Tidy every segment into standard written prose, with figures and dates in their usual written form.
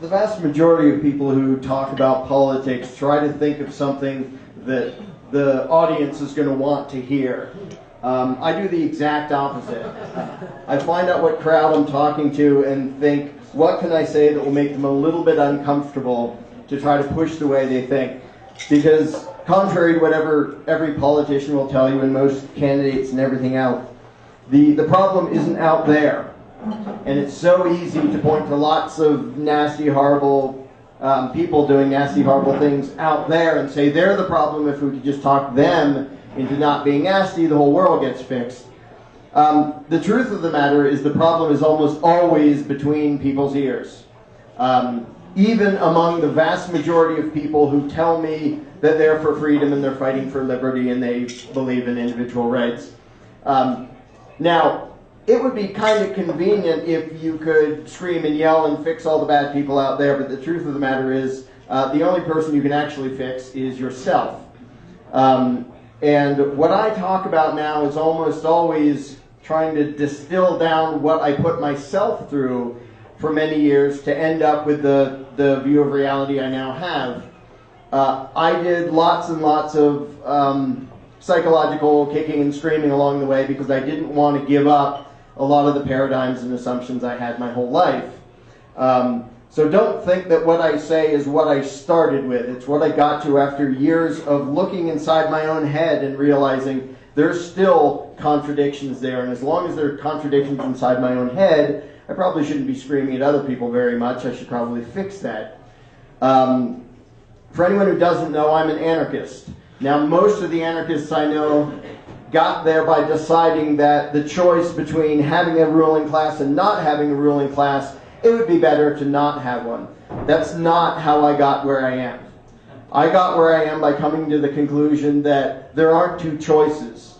the vast majority of people who talk about politics try to think of something that the audience is going to want to hear. I do the exact opposite. I find out what crowd I'm talking to and think, what can I say that will make them a little bit uncomfortable to try to push the way they think? Because contrary to whatever every politician will tell you and most candidates and everything else, the problem isn't out there. And it's so easy to point to lots of nasty, horrible people doing nasty, horrible things out there and say they're the problem. If we could just talk them into not being nasty, the whole world gets fixed. The truth of the matter is the problem is almost always between people's ears. Even among the vast majority of people who tell me that they're for freedom and they're fighting for liberty and they believe in individual rights. Now, it would be kind of convenient if you could scream and yell and fix all the bad people out there, but the truth of the matter is the only person you can actually fix is yourself. And what I talk about now is almost always trying to distill down what I put myself through for many years to end up with the view of reality I now have. I did lots and lots of psychological kicking and screaming along the way because I didn't want to give up a lot of the paradigms and assumptions I had my whole life. So don't think that what I say is what I started with. It's what I got to after years of looking inside my own head and realizing there's still contradictions there. And as long as there are contradictions inside my own head, I probably shouldn't be screaming at other people very much. I should probably fix that. For anyone who doesn't know, I'm an anarchist. Now, most of the anarchists I know got there by deciding that the choice between having a ruling class and not having a ruling class, it would be better to not have one. That's not how I got where I am. I got where I am by coming to the conclusion that there aren't two choices.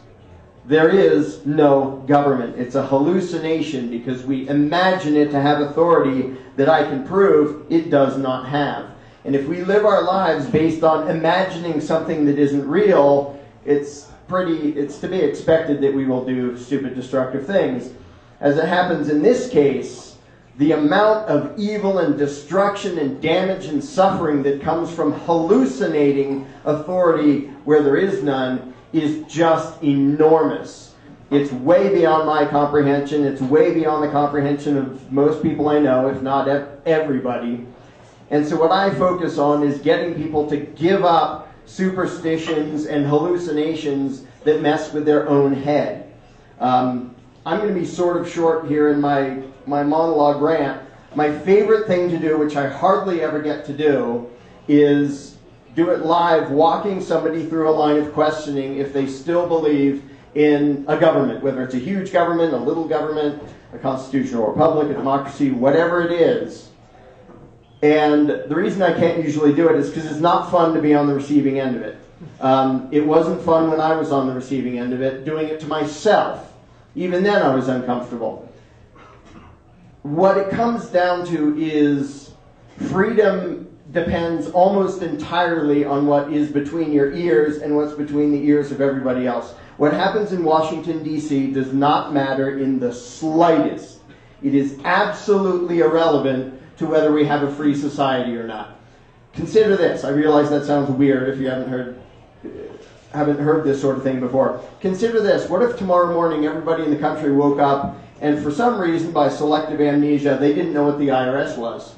There is no government. It's a hallucination because we imagine it to have authority that I can prove it does not have. And if we live our lives based on imagining something that isn't real, it's to be expected that we will do stupid, destructive things. As it happens in this case, the amount of evil and destruction and damage and suffering that comes from hallucinating authority where there is none is just enormous. It's way beyond my comprehension. It's way beyond the comprehension of most people I know, if not everybody. And so what I focus on is getting people to give up superstitions and hallucinations that mess with their own head. I'm going to be sort of short here in my monologue rant. My favorite thing to do, which I hardly ever get to do, is do it live, walking somebody through a line of questioning if they still believe in a government, whether it's a huge government, a little government, a constitutional republic, a democracy, whatever it is. And the reason I can't usually do it is because it's not fun to be on the receiving end of it. It wasn't fun when I was on the receiving end of it, doing it to myself. Even then I was uncomfortable. What it comes down to is freedom depends almost entirely on what is between your ears and what's between the ears of everybody else. What happens in Washington, D.C. does not matter in the slightest. It is absolutely irrelevant to whether we have a free society or not. Consider this. I realize that sounds weird if you haven't heard this sort of thing before. Consider this. What if tomorrow morning everybody in the country woke up and for some reason, by selective amnesia, they didn't know what the IRS was?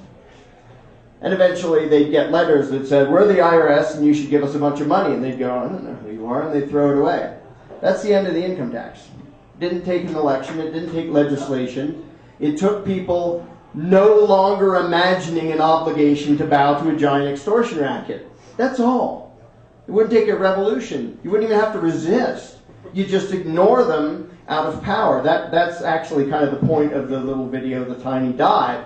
And eventually they'd get letters that said, we're the IRS and you should give us a bunch of money. And they'd go, I don't know who you are, and they'd throw it away. That's the end of the income tax. It didn't take an election. It didn't take legislation. It took people no longer imagining an obligation to bow to a giant extortion racket. That's all. It wouldn't take a revolution. You wouldn't even have to resist. You just ignore them out of power. That's actually kind of the point of the little video, The Tiny Dive,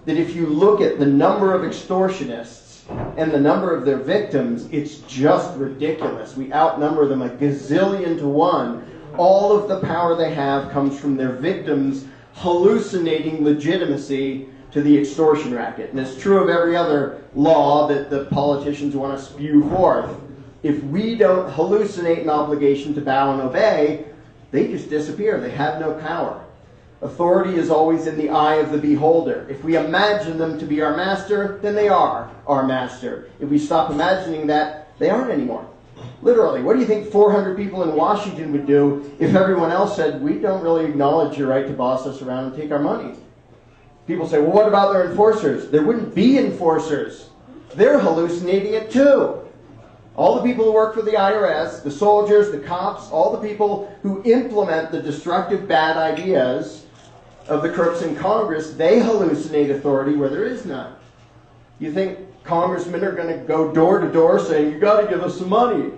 that if you look at the number of extortionists and the number of their victims, it's just ridiculous. We outnumber them a gazillion to one. All of the power they have comes from their victims hallucinating legitimacy to the extortion racket. And it's true of every other law that the politicians want to spew forth. If we don't hallucinate an obligation to bow and obey, they just disappear. They have no power. Authority is always in the eye of the beholder. If we imagine them to be our master, then they are our master. If we stop imagining that, they aren't anymore. Literally, what do you think 400 people in Washington would do if everyone else said, we don't really acknowledge your right to boss us around and take our money? People say, well, what about their enforcers? There wouldn't be enforcers. They're hallucinating it too. All the people who work for the IRS, the soldiers, the cops, all the people who implement the destructive bad ideas of the crooks in Congress, they hallucinate authority where there is none. You think congressmen are going to go door to door saying, you got to give us some money?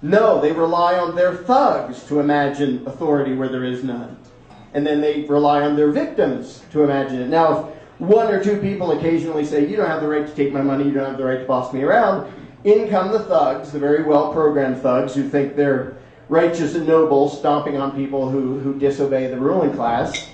No, they rely on their thugs to imagine authority where there is none. And then they rely on their victims to imagine it. Now, if one or two people occasionally say, you don't have the right to take my money, you don't have the right to boss me around, in come the thugs, the very well-programmed thugs who think they're righteous and noble, stomping on people who disobey the ruling class.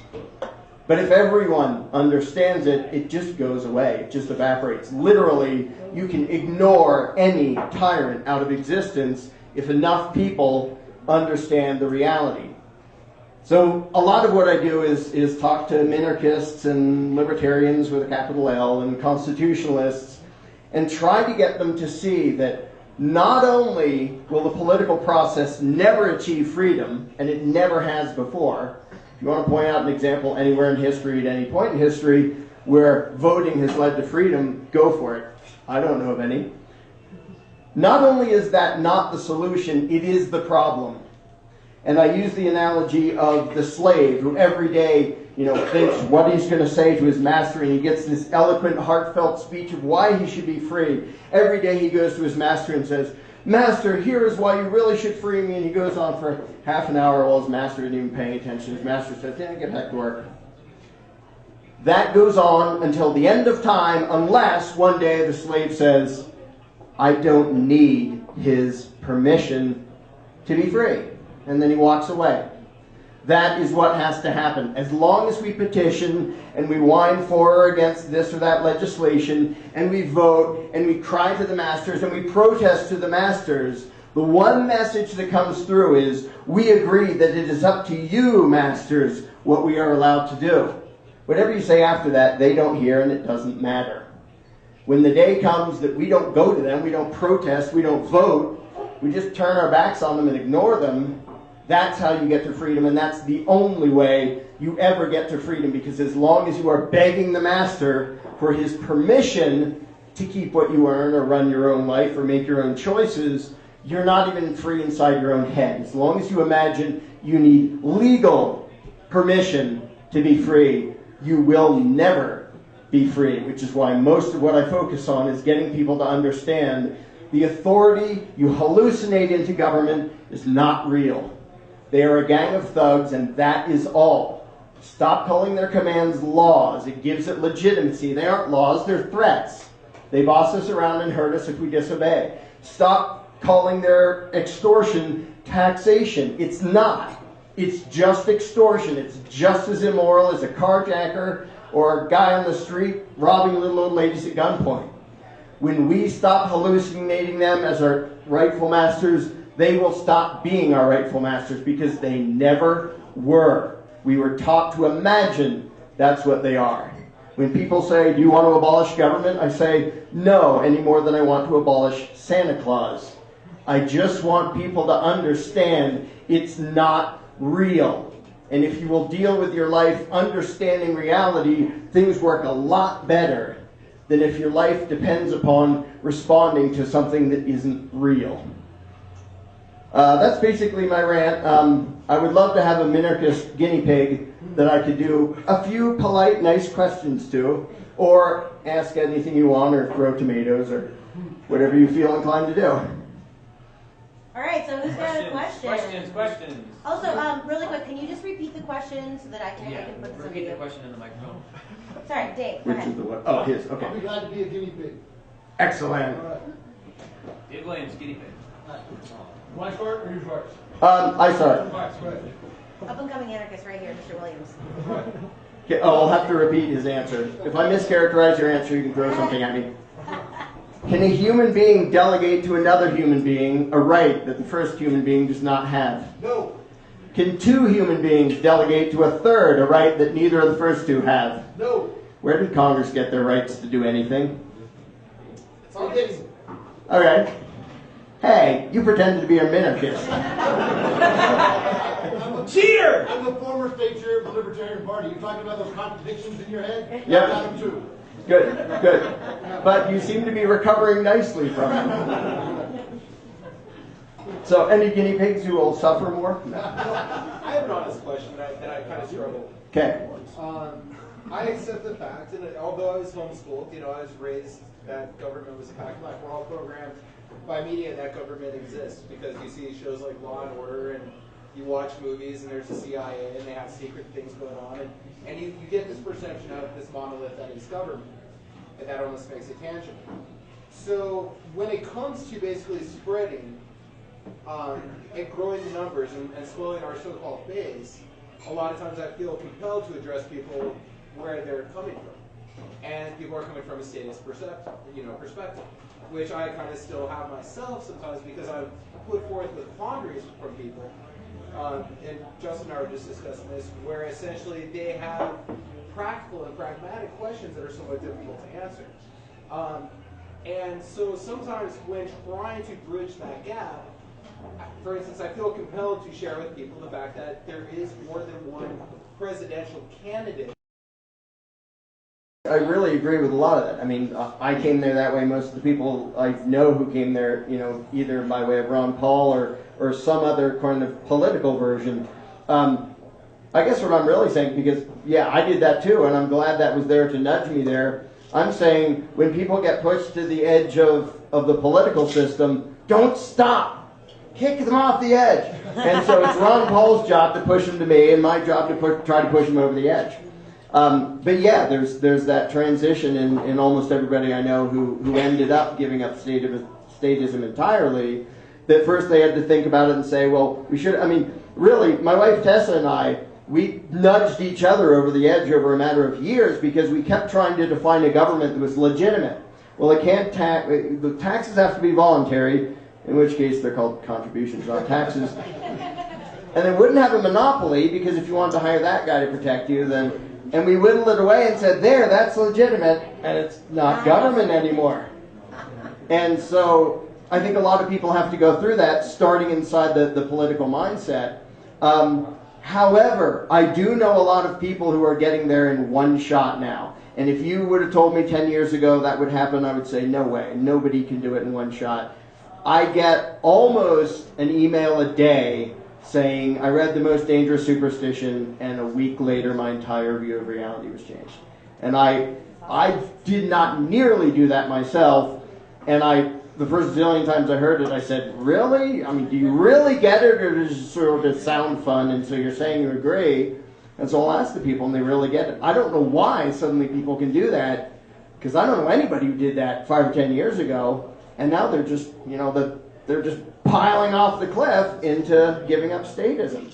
But if everyone understands it, it just goes away. It just evaporates. Literally, you can ignore any tyrant out of existence if enough people understand the reality. So a lot of what I do is talk to minarchists and libertarians with a capital L and constitutionalists and try to get them to see that not only will the political process never achieve freedom, and it never has before. If you want to point out an example anywhere in history, at any point in history, where voting has led to freedom, go for it. I don't know of any. Not only is that not the solution, it is the problem. And I use the analogy of the slave who every day, thinks what he's going to say to his master, and he gets this eloquent, heartfelt speech of why he should be free. Every day he goes to his master and says, Master, here is why you really should free me. And he goes on for half an hour while his master isn't even paying attention. His master says, yeah, get back to work. That goes on until the end of time, unless one day the slave says, I don't need his permission to be free. And then he walks away. That is what has to happen. As long as we petition and we whine for or against this or that legislation, and we vote and we cry to the masters and we protest to the masters, the one message that comes through is, we agree that it is up to you, masters, what we are allowed to do. Whatever you say after that, they don't hear, and it doesn't matter. When the day comes that we don't go to them, we don't protest, we don't vote, we just turn our backs on them and ignore them, that's how you get to freedom, and that's the only way you ever get to freedom, because as long as you are begging the master for his permission to keep what you earn or run your own life or make your own choices, you're not even free inside your own head. As long as you imagine you need legal permission to be free, you will never be free, which is why most of what I focus on is getting people to understand the authority you hallucinate into government is not real. They are a gang of thugs, and that is all. Stop calling their commands laws. It gives it legitimacy. They aren't laws, they're threats. They boss us around and hurt us if we disobey. Stop calling their extortion taxation. It's not. It's just extortion. It's just as immoral as a carjacker or a guy on the street robbing little old ladies at gunpoint. When we stop hallucinating them as our rightful masters, they will stop being our rightful masters, because they never were. We were taught to imagine that's what they are. When people say, do you want to abolish government? I say, no, any more than I want to abolish Santa Claus. I just want people to understand it's not real. And if you will deal with your life understanding reality, things work a lot better than if your life depends upon responding to something that isn't real. That's basically my rant. I would love to have a minarchist guinea pig that I could do a few polite, nice questions to, or ask anything you want, or throw tomatoes, or whatever you feel inclined to do. All right, so who's got a question? Questions. Also, really quick, can you just repeat the question so that I can put this on repeat video? the question in the microphone. Sorry, Dave, go Which is ahead. the what? Oh, his. Okay. I'll be glad to be a guinea pig. Excellent. All right. Dave Williams, guinea pig. Do I start or you start? I start. Right. Up-and-coming anarchist right here, Mr. Williams. Okay, I'll have to repeat his answer. If I mischaracterize your answer, you can throw something at me. Can a human being delegate to another human being a right that the first human being does not have? No. Can two human beings delegate to a third a right that neither of the first two have? No. Where did Congress get their rights to do anything? It's all getting. Okay. Hey, you pretended to be a minarchist. Cheater! I'm the former state chair of the Libertarian Party. You talking about those contradictions in your head? Yep. I got them too. Good, good. But you seem to be recovering nicely from it. So, any guinea pigs who will suffer more? I have an honest question that I kind of struggle with. Okay. I accept the fact, and although I was homeschooled, I was raised that government was a fact. Like, we're all programmed by media that government exists because you see shows like Law and Order, and you watch movies, and there's the CIA, and they have secret things going on, and you get this perception of this monolith that is government, and that almost makes it tangible. So when it comes to basically spreading and growing the numbers and swelling our so-called base, a lot of times I feel compelled to address people where they're coming from. And people are coming from a statist perspective, which I kind of still have myself sometimes because I've put forth with quandaries from people. And Justin and I were just discussing this, where essentially they have practical and pragmatic questions that are somewhat difficult to answer. And so sometimes when trying to bridge that gap, for instance, I feel compelled to share with people the fact that there is more than one presidential candidate. I really agree with a lot of that. I mean, I came there that way. Most of the people I know who came there, either by way of Ron Paul or some other kind of political version. I guess what I'm really saying, because, yeah, I did that too, and I'm glad that was there to nudge me there. I'm saying when people get pushed to the edge of the political system, don't stop. Kick them off the edge. And so it's Ron Paul's job to push them to me, and my job to try to push them over the edge. But yeah, there's that transition in almost everybody I know who ended up giving up statism entirely. That first they had to think about it and say, well, we should. I mean, really, my wife Tessa and I, we nudged each other over the edge over a matter of years because we kept trying to define a government that was legitimate. Well, it can't the taxes have to be voluntary, in which case they're called contributions, not taxes. And they wouldn't have a monopoly because if you wanted to hire that guy to protect you, then. And we whittled it away and said, there, that's legitimate, and it's not government anymore. And so I think a lot of people have to go through that, starting inside the political mindset. However, I do know a lot of people who are getting there in one shot now. And if you would have told me 10 years ago that would happen, I would say, no way. Nobody can do it in one shot. I get almost an email a day saying, I read The Most Dangerous Superstition, and a week later my entire view of reality was changed. And I did not nearly do that myself, and the first zillion times I heard it, I said, really? I mean, do you really get it, or does it sort of sound fun, and so you're saying you agree? And so I'll ask the people, and they really get it. I don't know why suddenly people can do that, because I don't know anybody who did that 5 or 10 years ago, and now they're just, they're just piling off the cliff into giving up statism.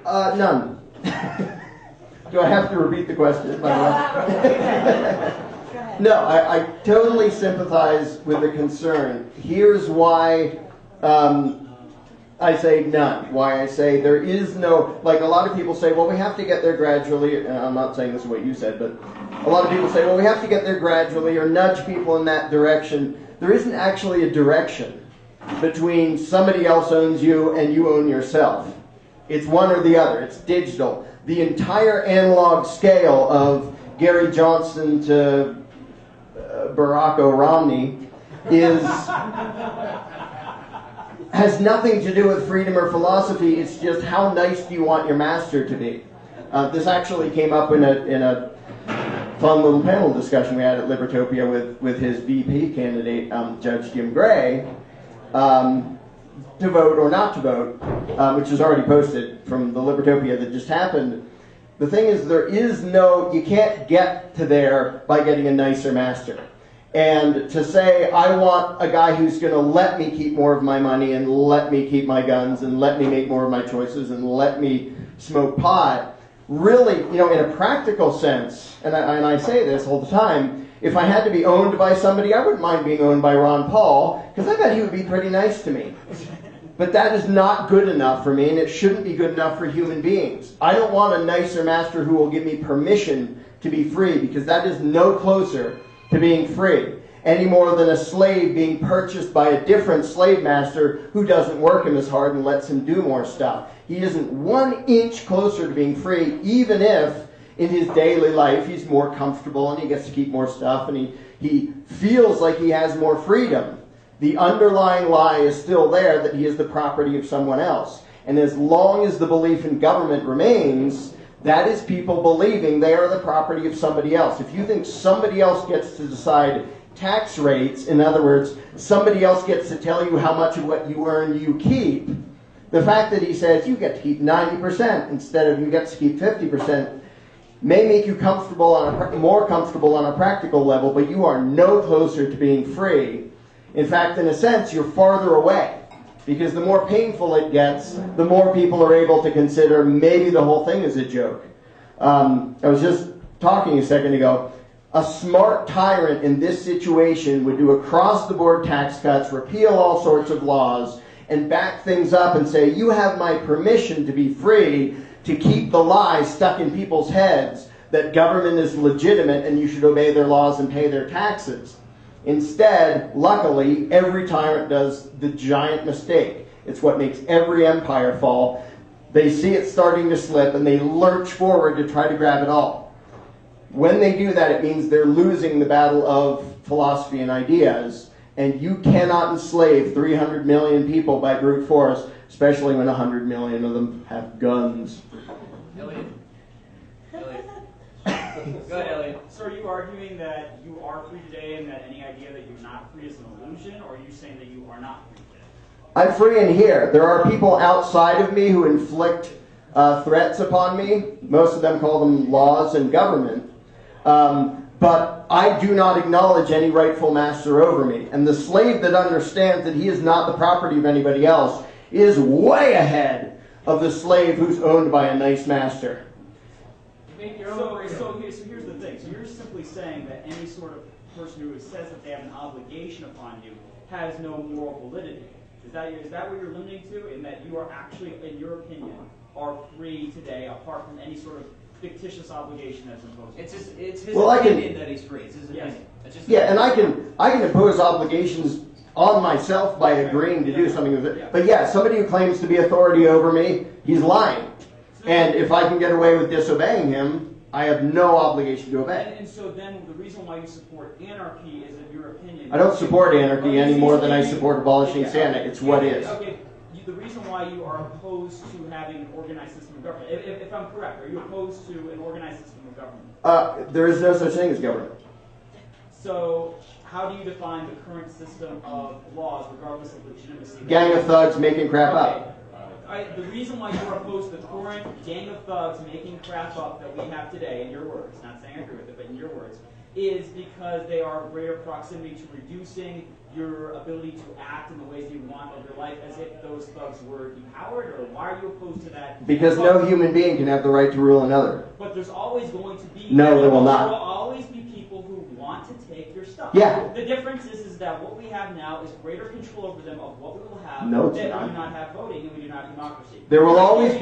None. Do I have to repeat the question? By the way? No, I totally sympathize with the concern. Here's why I say none. Why I say there is no, like a lot of people say, well, we have to get there gradually. And I'm not saying this is what you said, but a lot of people say, well, we have to get there gradually or nudge people in that direction. There isn't actually a direction between somebody else owns you and you own yourself. It's one or the other. It's digital. The entire analog scale of Gary Johnson to Barack Romney has nothing to do with freedom or philosophy. It's just how nice do you want your master to be. This actually came up in a fun little panel discussion we had at Libertopia with his VP candidate, Judge Jim Gray, to vote or not to vote, which is already posted from the Libertopia that just happened. The thing is, you can't get to there by getting a nicer master. And to say, I want a guy who's going to let me keep more of my money and let me keep my guns and let me make more of my choices and let me smoke pot, really, in a practical sense, and I say this all the time, If I had to be owned by somebody, I wouldn't mind being owned by Ron Paul, because I bet he would be pretty nice to me. But that is not good enough for me, and it shouldn't be good enough for human beings. I don't want a nicer master who will give me permission to be free, because that is no closer to being free, any more than a slave being purchased by a different slave master who doesn't work him as hard and lets him do more stuff. He isn't 1 inch closer to being free, even if in his daily life he's more comfortable and he gets to keep more stuff and he feels like he has more freedom. The underlying lie is still there that he is the property of someone else. And as long as the belief in government remains, that is people believing they are the property of somebody else. If you think somebody else gets to decide tax rates, in other words, somebody else gets to tell you how much of what you earn you keep, the fact that he says you get to keep 90% instead of you get to keep 50% may make you more comfortable on a practical level, but you are no closer to being free. In fact, in a sense, you're farther away, because the more painful it gets, the more people are able to consider maybe the whole thing is a joke. I was just talking a second ago. A smart tyrant in this situation would do across-the-board tax cuts, repeal all sorts of laws, and back things up and say, you have my permission to be free, to keep the lie stuck in people's heads that government is legitimate and you should obey their laws and pay their taxes. Instead, luckily, every tyrant does the giant mistake. It's what makes every empire fall. They see it starting to slip and they lurch forward to try to grab it all. When they do that, it means they're losing the battle of philosophy and ideas, and you cannot enslave 300 million people by brute force, especially when 100 million of them have guns. Elliot. Go ahead, Elliot. So are you arguing that you are free today and that any idea that you're not free is an illusion, or are you saying that you are not free today? I'm free in here. There are people outside of me who inflict threats upon me. Most of them call them laws and government. But I do not acknowledge any rightful master over me. And the slave that understands that he is not the property of anybody else is way ahead of the slave who's owned by a nice master. So here's the thing. So you're simply saying that any sort of person who says that they have an obligation upon you has no moral validity. Is that what you're limiting to? In that you are actually, in your opinion, are free today apart from any sort of fictitious obligation that's imposed? It's his opinion that he's free. It's his opinion. It's Yeah, and I can impose obligations on myself by agreeing to do something with it. But yeah, somebody who claims to be authority over me, he's lying. And if I can get away with disobeying him, I have no obligation to obey. And so then the reason why you support anarchy is, in your opinion... I don't support anarchy any more than I support abolishing Santa. It's what is. Okay, the reason why you are opposed to having an organized system of government, if I'm correct, are you opposed to an organized system of government? There is no such thing as government. So how do you define the current system of laws, regardless of legitimacy? Gang of thugs making crap up. The reason why you're opposed to the current gang of thugs making crap up that we have today, in your words, not saying I agree with it, but in your words, is because they are greater proximity to reducing your ability to act in the ways you want of your life as if those thugs were empowered, or why are you opposed to that? Because no human being can have the right to rule another. But there's always going to be... No, there will not. There will always be people who want to take your stuff. Yeah. The difference is that what we have now is greater control over them of what we will have. No, it's that not. we do not have voting and we do not have democracy. There will always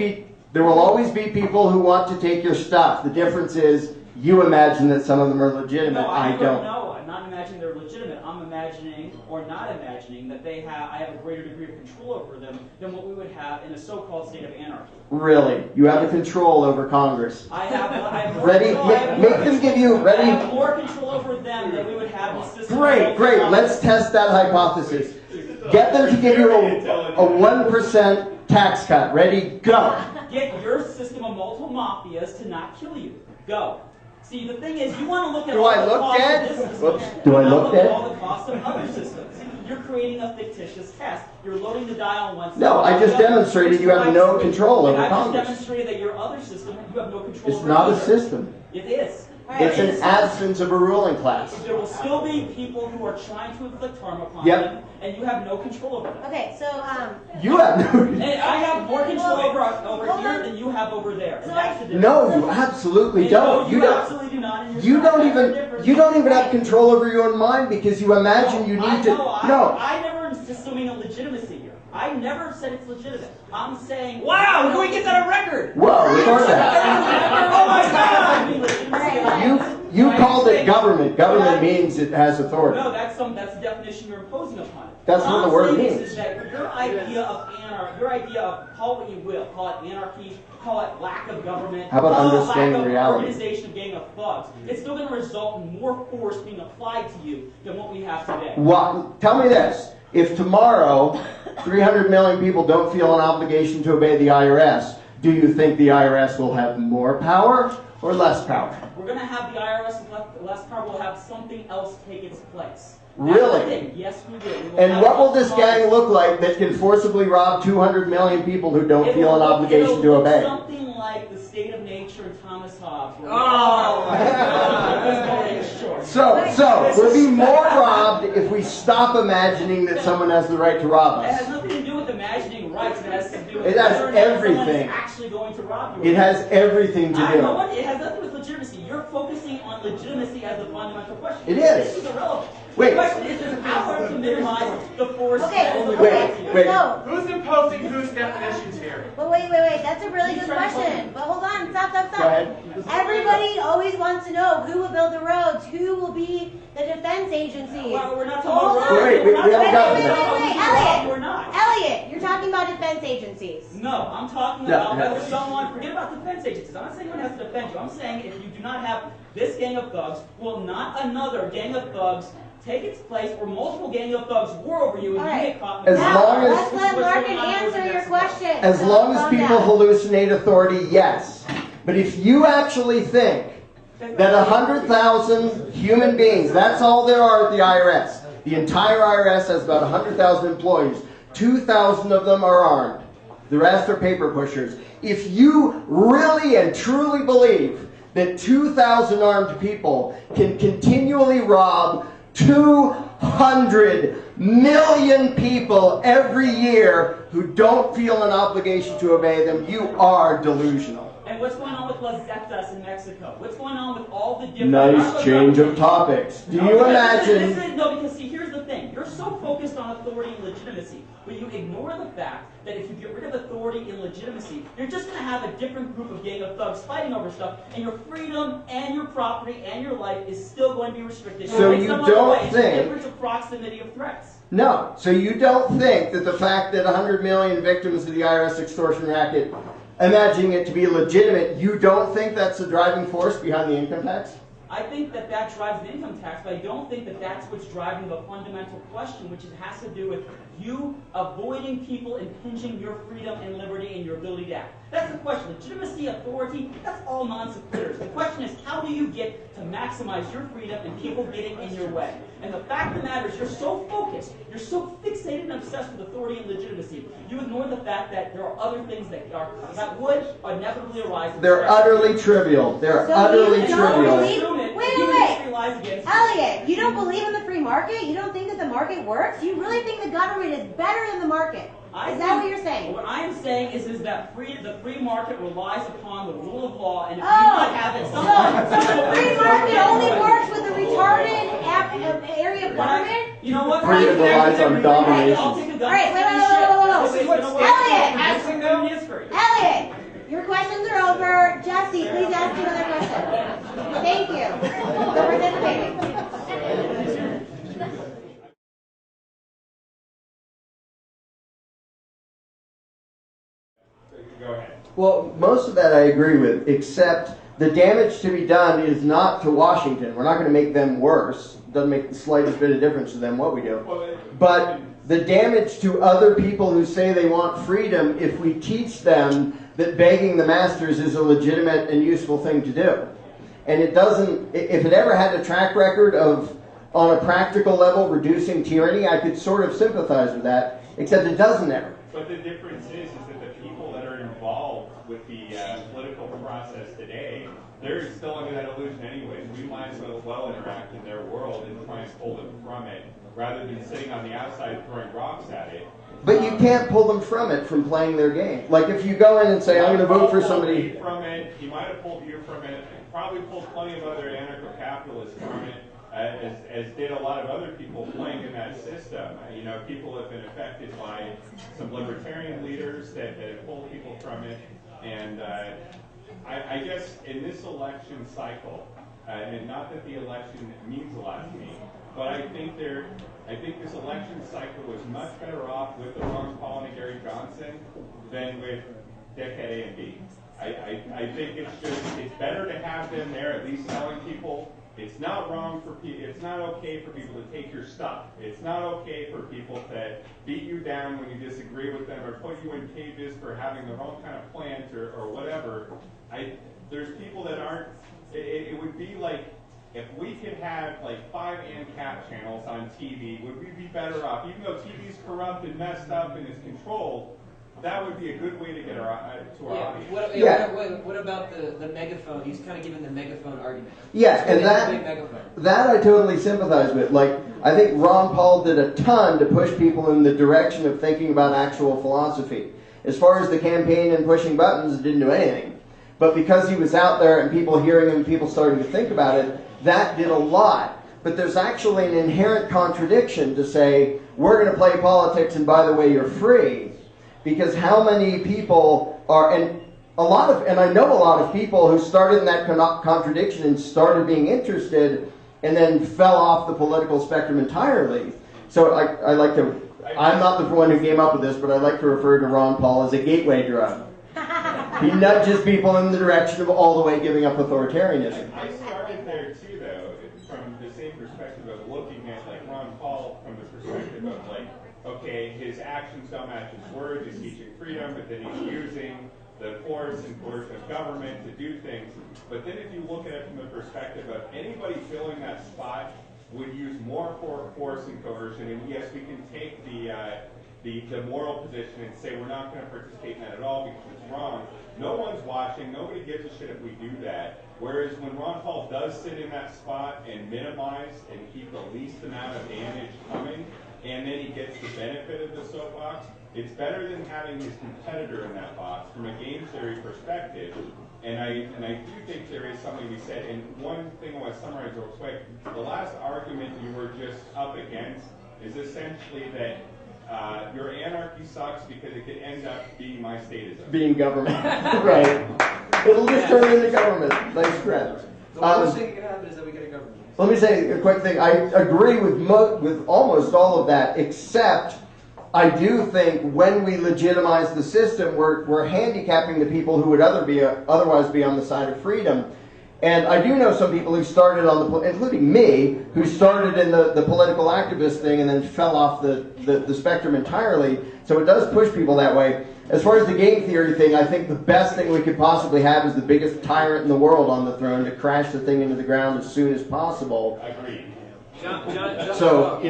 be people who want to take your stuff. The difference is you imagine that some of them are legitimate. No, I don't. No, I'm not imagining they're legitimate. I'm imagining, or not imagining, that I have a greater degree of control over them than what we would have in a so-called state of anarchy. Really? You have the control over Congress. I have more Ready? control, I have Make more them control- give you... I Ready? have more control over them than we would have in a system. Great. Let's test that hypothesis. Get them to give you a 1% tax cut. Ready? Go. Get your system of multiple mafias to not kill you. Go. See, the thing is, you want to look at Do all I the look costs dead? of this system. Whoops. You Do I wanna look look at dead? all the costs of other systems. You're creating a fictitious test. You're loading the die on one side. No, I just demonstrated you have no control over I just Congress. demonstrated that your other system, you have no control It's over not a either. system. It is. It's an absence of a ruling class. There will still be people who are trying to inflict harm upon Yep. them, and you have no control over them. Okay, so You have no. And I have more control over here than you have over there. And that's the difference. No, you absolutely don't. You don't. absolutely do not. And You you're don't trying to even. have a difference. You don't even have control over your own mind because you imagine you need to. No. I never am assuming a legitimacy here. I never said it's legitimate. I'm saying. Wow, can we get that on record? Whoa, record that. Oh my God! You called it government. Government means it has authority. No, that's the definition you're imposing upon it. That's what the word means. Is that your idea of call it what you will, call it anarchy, call it lack of government, How about call it understanding lack of reality? organization of gang of thugs. It's still going to result in more force being applied to you than what we have today. What? Tell me this. If tomorrow 300 million people don't feel an obligation to obey the IRS, do you think the IRS will have more power or less power? We're going to have the IRS with less power. We'll have something else take its place. Really? Yes, we will. And what will this gang look like that can forcibly rob 200 million people who don't feel an obligation to obey? Something like the state of nature and Thomas Hobbes. Oh my God! So we'll be more robbed if we stop imagining that someone has the right to rob It has us. nothing to do with imagining rights. It has to do with It has whether or not someone everything. is actually going to rob you. It has everything to I know do. what it has nothing with legitimacy. You're focusing on legitimacy as the fundamental question. It is. This is irrelevant. Wait. The question is there's power to minimize the force. okay, that is Wait, available. wait. So, Who's imposing whose definitions here? but wait. That's a really good question. But hold on, stop. Go ahead. Everybody always wants to know who will build the roads, who will be the defense agencies. Well, we're not Hold talking about on. Wait, we haven't gotten there. Elliot. We're not. Elliot, you're talking about defense agencies. No, I'm talking Yeah, about yeah. whether someone, forget about defense agencies. I'm not saying anyone has to defend you. I'm saying if you do not have this gang of thugs, will not another gang of thugs take its place or multiple gang of thugs war over you and All you right. get caught in the As Now, long as- let's let Larken answer your question. As So, long as calm people down. hallucinate authority, yes. But if you actually think that 100,000 human beings, that's all there are at the IRS. The entire IRS has about 100,000 employees. 2,000 of them are armed. The rest are paper pushers. If you really and truly believe that 2,000 armed people can continually rob 200 million people every year who don't feel an obligation to obey them, you are delusional. And what's going on with Las Zetas in Mexico? What's going on with all the different... Nice change of topics. Do No, you because imagine... because see, here's the thing. You're so focused on authority and legitimacy, but you ignore the fact that if you get rid of authority and legitimacy, you're just going to have a different group of gang of thugs fighting over stuff, and your freedom and your property and your life is still going to be restricted. So in you some other don't way. It's think- the difference of proximity of threats. No. So you don't think that the fact that 100 million victims of the IRS extortion racket, imagining it to be legitimate, you don't think that's the driving force behind the income tax? I think that that drives the income tax, but I don't think that that's what's driving the fundamental question, which has to do with you avoiding people impinging your freedom and liberty and your ability to act. That's the question. Legitimacy, authority, that's all non-sequiturs. The question is, how do you get to maximize your freedom and people getting in your way? And the fact of the matter is, you're so focused, you're so fixated and obsessed with authority and legitimacy, you ignore the fact that there are other things that would inevitably arise. They're utterly trivial. They're So utterly you don't trivial. believe- Wait. Elliot, you don't believe in the free market? You don't think that the market works? You really think the government is better than the market? Is that what you're saying? What I'm saying is that the free market relies upon the rule of law, and if you do not have it, So the free market only works with the retarded area of government? You know what? Freedom relies on domination. I'll take a gun. All right, wait. Elliot, your questions are over. Jesse, please ask another question. Thank you for participating. Go ahead. Well, most of that I agree with, except the damage to be done is not to Washington. We're not going to make them worse. It doesn't make the slightest bit of difference to them what we do. But the damage to other people who say they want freedom if we teach them that begging the masters is a legitimate and useful thing to do. And it doesn't, if it ever had a track record of, on a practical level, reducing tyranny, I could sort of sympathize with that, except it doesn't ever. But the difference is that the people that are involved with the political process today, they're still under that illusion anyways. We might as well interact in their world and try and pull them from it, rather than sitting on the outside throwing rocks at it. But you can't pull them from it from playing their game. Like if you go in and say, I'm going to vote for somebody. From it, he might have pulled you from it. Probably pulled plenty of other anarcho-capitalists from it, as did a lot of other people playing in that system. You know, people have been affected by some libertarian leaders that have pulled people from it. And I guess in this election cycle, and not that the election means a lot to me, but I think this election cycle was much better off with the Ron Paul and Gary Johnson than with Dick at A and B. I think it's better to have them there at least telling people it's not wrong for people, it's not okay for people to take your stuff. It's not okay for people to beat you down when you disagree with them or put you in cages for having the wrong kind of plant or whatever. There's people that aren't, it would be like, if we could have like 5 ANCAP channels on TV, would we be better off? Even though TV's corrupt and messed up and is controlled, that would be a good way to get to our audience. What about the megaphone? He's kind of giving the megaphone argument. Yeah, and that I totally sympathize with. Like, I think Ron Paul did a ton to push people in the direction of thinking about actual philosophy. As far as the campaign and pushing buttons, it didn't do anything. But because he was out there and people hearing him, people starting to think about it, that did a lot. But there's actually an inherent contradiction to say, we're going to play politics and by the way, you're free. Because how many people are, and I know a lot of people who started in that contradiction and started being interested and then fell off the political spectrum entirely. So I'm not the one who came up with this, but I like to refer to Ron Paul as a gateway drug. He nudges people in the direction of all the way giving up authoritarianism. I started there too, though, from the same perspective of looking at like Ron Paul from the perspective of like, okay, his actions don't match his words, he's teaching freedom, but then he's using the force and coercion of government to do things. But then if you look at it from the perspective of anybody filling that spot would use more force and coercion, and yes, we can take the moral position and say we're not going to participate in that at all because it's wrong. No one's watching. Nobody gives a shit if we do that. Whereas when Ron Paul does sit in that spot and minimize and keep the least amount of damage coming, and then he gets the benefit of the soapbox, it's better than having his competitor in that box from a game theory perspective. And I do think there is something to be said. And one thing I want to summarize real quick, the last argument you were just up against is essentially that your anarchy sucks because it could end up being my statism. Being government. Right. It'll just turn into government. Nice credit. The worst thing that can happen is that we get a government. Let me say a quick thing. I agree with almost all of that, except I do think when we legitimize the system, we're handicapping the people who would otherwise be on the side of freedom. And I do know some people who started including me, who started in the political activist thing and then fell off the spectrum entirely. So it does push people that way. As far as the game theory thing, I think the best thing we could possibly have is the biggest tyrant in the world on the throne to crash the thing into the ground as soon as possible. Agreed. John, So,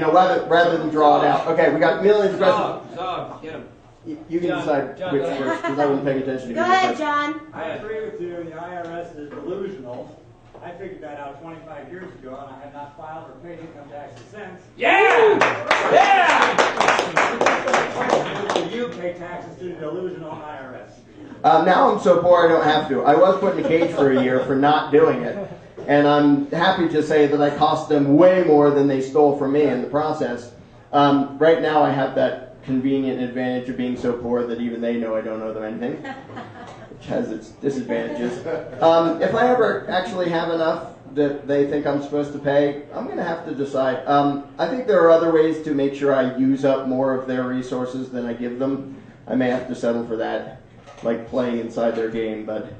rather than draw it out. Okay, we got millions of questions. Zog, get him. You can decide which first, because I wasn't paying attention to Go you. ahead, John. I agree with you. The IRS is delusional. I figured that out 25 years ago, and I have not filed or paid income taxes since. Yeah! Do you pay taxes to the delusional IRS? Now I'm so poor I don't have to. I was put in a cage for a year for not doing it. And I'm happy to say that I cost them way more than they stole from me in the process. Right now I have that convenient advantage of being so poor that even they know I don't owe them anything, which has its disadvantages. If I ever actually have enough that they think I'm supposed to pay, I'm going to have to decide. I think there are other ways to make sure I use up more of their resources than I give them. I may have to settle for that, like playing inside their game, but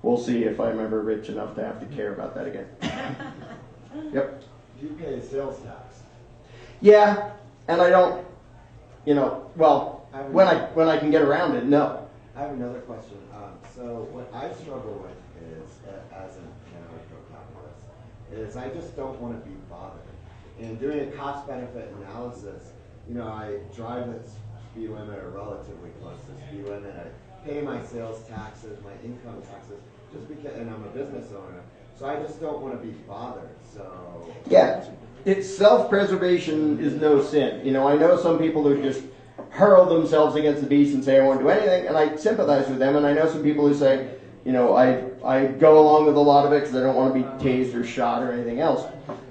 we'll see if I'm ever rich enough to have to care about that again. Yep. Do you pay sales tax? Yeah, and I don't, when I can get around it, no. I have another question. So what I struggle with is, as an anarcho-capitalist, is I just don't want to be bothered. In doing a cost-benefit analysis, I drive at speed limit or relatively close to speed limit. I pay my sales taxes, my income taxes, just because, and I'm a business owner. So I just don't want to be bothered. So Yeah, it's self-preservation is no sin. You know, I know some people who just hurl themselves against the beast and say, I won't do anything, and I sympathize with them. And I know some people who say, you know, I go along with a lot of it because I don't want to be tased or shot or anything else.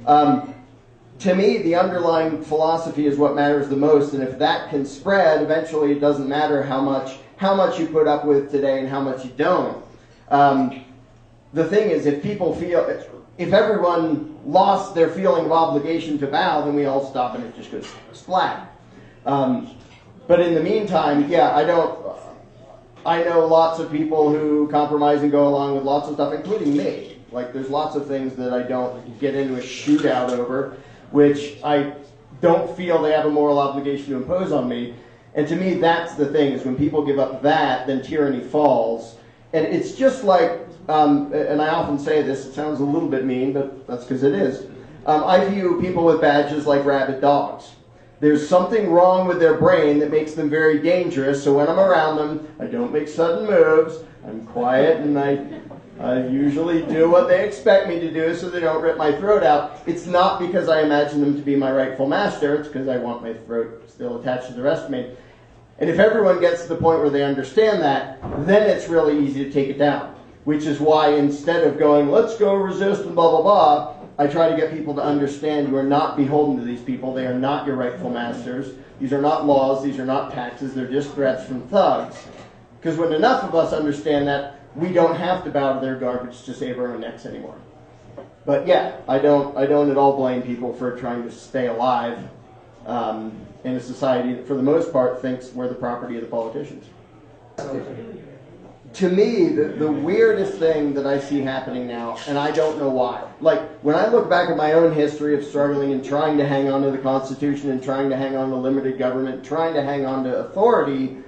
To me, the underlying philosophy is what matters the most, and if that can spread, eventually it doesn't matter how much you put up with today and how much you don't. The thing is, if everyone lost their feeling of obligation to bow, then we all stop and it just goes splat. But in the meantime, yeah, I know lots of people who compromise and go along with lots of stuff, including me. Like, there's lots of things that I don't get into a shootout over, which I don't feel they have a moral obligation to impose on me. And to me, that's the thing, is when people give up that, then tyranny falls. And it's just like, and I often say this, it sounds a little bit mean, but that's because it is. I view people with badges like rabid dogs. There's something wrong with their brain that makes them very dangerous, so when I'm around them, I don't make sudden moves, I'm quiet, and I usually do what they expect me to do so they don't rip my throat out. It's not because I imagine them to be my rightful master, it's because I want my throat still attached to the rest of me. And if everyone gets to the point where they understand that, then it's really easy to take it down. Which is why instead of going, let's go resist and blah, blah, blah, I try to get people to understand you are not beholden to these people. They are not your rightful masters. These are not laws. These are not taxes. They're just threats from thugs. Because when enough of us understand that, we don't have to bow to their garbage to save our own necks anymore. But yeah, I don't at all blame people for trying to stay alive in a society that, for the most part, thinks we're the property of the politicians. To me, the weirdest thing that I see happening now, and I don't know why, like when I look back at my own history of struggling and trying to hang on to the Constitution and trying to hang on to limited government, trying to hang on to authority,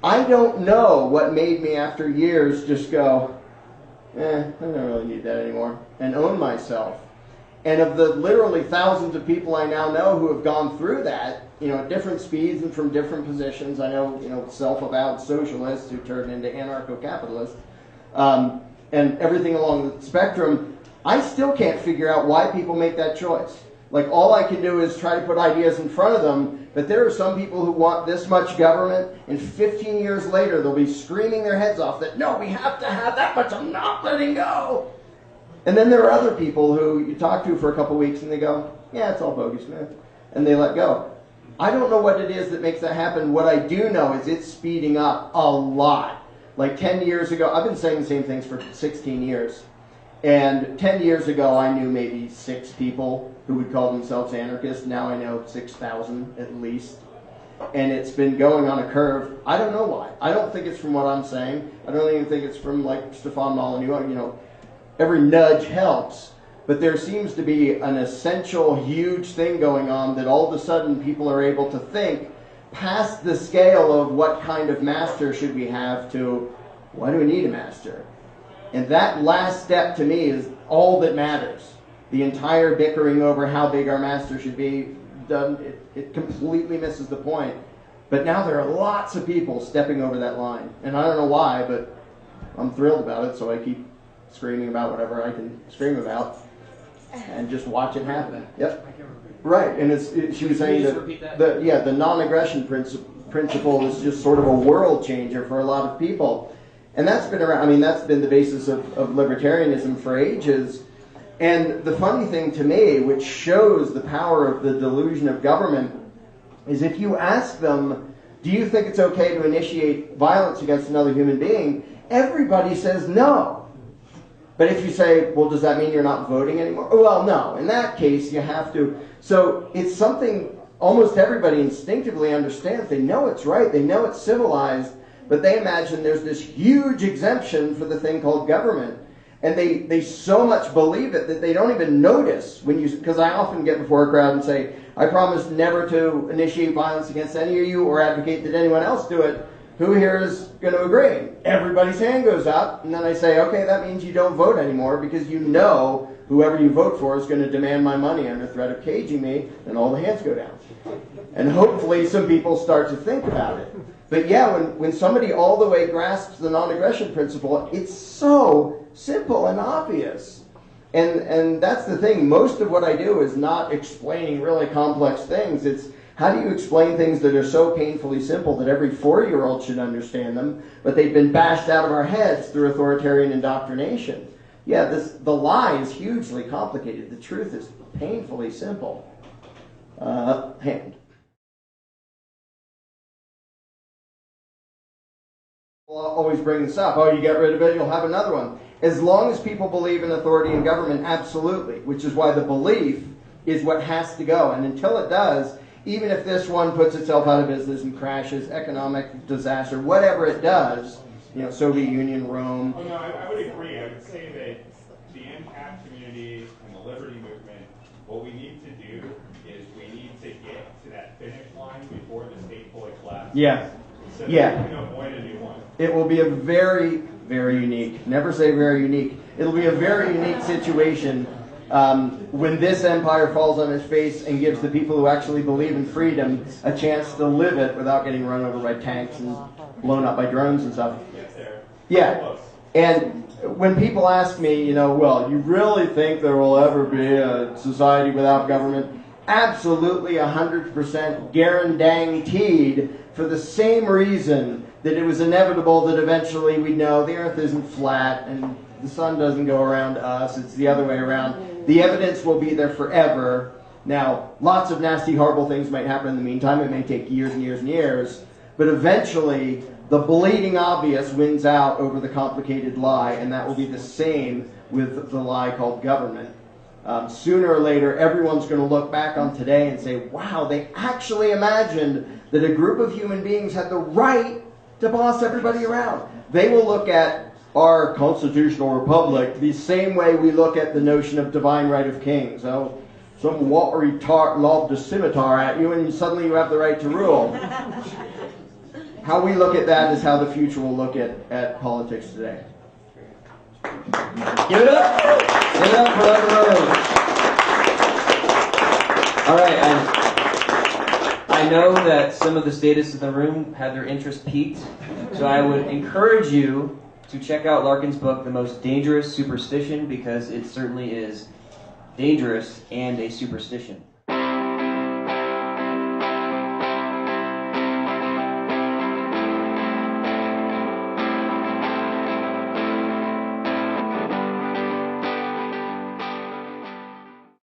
I don't know what made me after years just go, I don't really need that anymore, and own myself. And of the literally thousands of people I now know who have gone through that, you know, at different speeds and from different positions. I know, you know, self-avowed socialists who turned into anarcho-capitalists, and everything along the spectrum. I still can't figure out why people make that choice. Like, all I can do is try to put ideas in front of them, but there are some people who want this much government, and 15 years later they'll be screaming their heads off that, no, we have to have that much, I'm not letting go. And then there are other people who you talk to for a couple weeks and they go, yeah, it's all bogus, man. And they let go. I don't know what it is that makes that happen. What I do know is it's speeding up a lot. Like 10 years ago, I've been saying the same things for 16 years. And 10 years ago, I knew maybe 6 people who would call themselves anarchists. Now I know 6,000 at least. And it's been going on a curve. I don't know why. I don't think it's from what I'm saying. I don't even think it's from, like, Stefan Molyneux. You know, every nudge helps. But there seems to be an essential, huge thing going on that all of a sudden people are able to think past the scale of what kind of master should we have to, why do we need a master? And that last step to me is all that matters. The entire bickering over how big our master should be, it completely misses the point. But now there are lots of people stepping over that line. And I don't know why, but I'm thrilled about it, so I keep screaming about whatever I can scream about. And just watch it happen. Yep. Right, and she was saying that the non-aggression principle is just sort of a world changer for a lot of people. And that's been around, I mean, that's been the basis of libertarianism for ages. And the funny thing to me, which shows the power of the delusion of government, is if you ask them, do you think it's okay to initiate violence against another human being? Everybody says no. But if you say, well, does that mean you're not voting anymore? Well, no. In that case, you have to. So it's something almost everybody instinctively understands. They know it's right. They know it's civilized. But they imagine there's this huge exemption for the thing called government. And they so much believe it that they don't even notice when you, because I often get before a crowd and say, I promise never to initiate violence against any of you or advocate that anyone else do it. Who here is going to agree? Everybody's hand goes up, and then I say, okay, that means you don't vote anymore because you know whoever you vote for is going to demand my money under threat of caging me, and all the hands go down. And hopefully some people start to think about it. But yeah, when somebody all the way grasps the non-aggression principle, it's so simple and obvious. And that's the thing. Most of what I do is not explaining really complex things. It's how do you explain things that are so painfully simple that every 4-year-old should understand them, but they've been bashed out of our heads through authoritarian indoctrination. Yeah, the lie is hugely complicated. The truth is painfully simple. Hand. I'll always bring this up. Oh, you get rid of it, you'll have another one. As long as people believe in authority and government, absolutely. Which is why the belief is what has to go. And until it does, even if this one puts itself out of business and crashes, economic disaster, whatever it does, Soviet Union, Rome. Oh, no, I would agree. I would say that the NCAP community and the liberty movement, what we need to do is we need to get to that finish line before the state fully collapses. Yeah. So that we can avoid a new one. It will be a very, very unique, never say very unique, it'll be a very unique situation when this empire falls on its face and gives the people who actually believe in freedom a chance to live it without getting run over by tanks and blown up by drones and stuff. Yeah. And when people ask me, well, you really think there will ever be a society without government? Absolutely 100% guaranteed, for the same reason that it was inevitable that eventually we'd know the earth isn't flat and the sun doesn't go around us, it's the other way around. The evidence will be there forever. Now, lots of nasty, horrible things might happen in the meantime. It may take years and years and years, but eventually the bleeding obvious wins out over the complicated lie, and that will be the same with the lie called government. Sooner or later, everyone's going to look back on today and say, wow, they actually imagined that a group of human beings had the right to boss everybody around. They will look at our constitutional republic the same way we look at the notion of divine right of kings. Oh, some watery tart lobbed a scimitar at you and suddenly you have the right to rule. How we look at that is how the future will look at politics today. Give it up! Give it up for Larken. All right, I know that some of the statists in the room had their interest piqued, so I would encourage you to check out Larken's book, The Most Dangerous Superstition, because it certainly is dangerous and a superstition.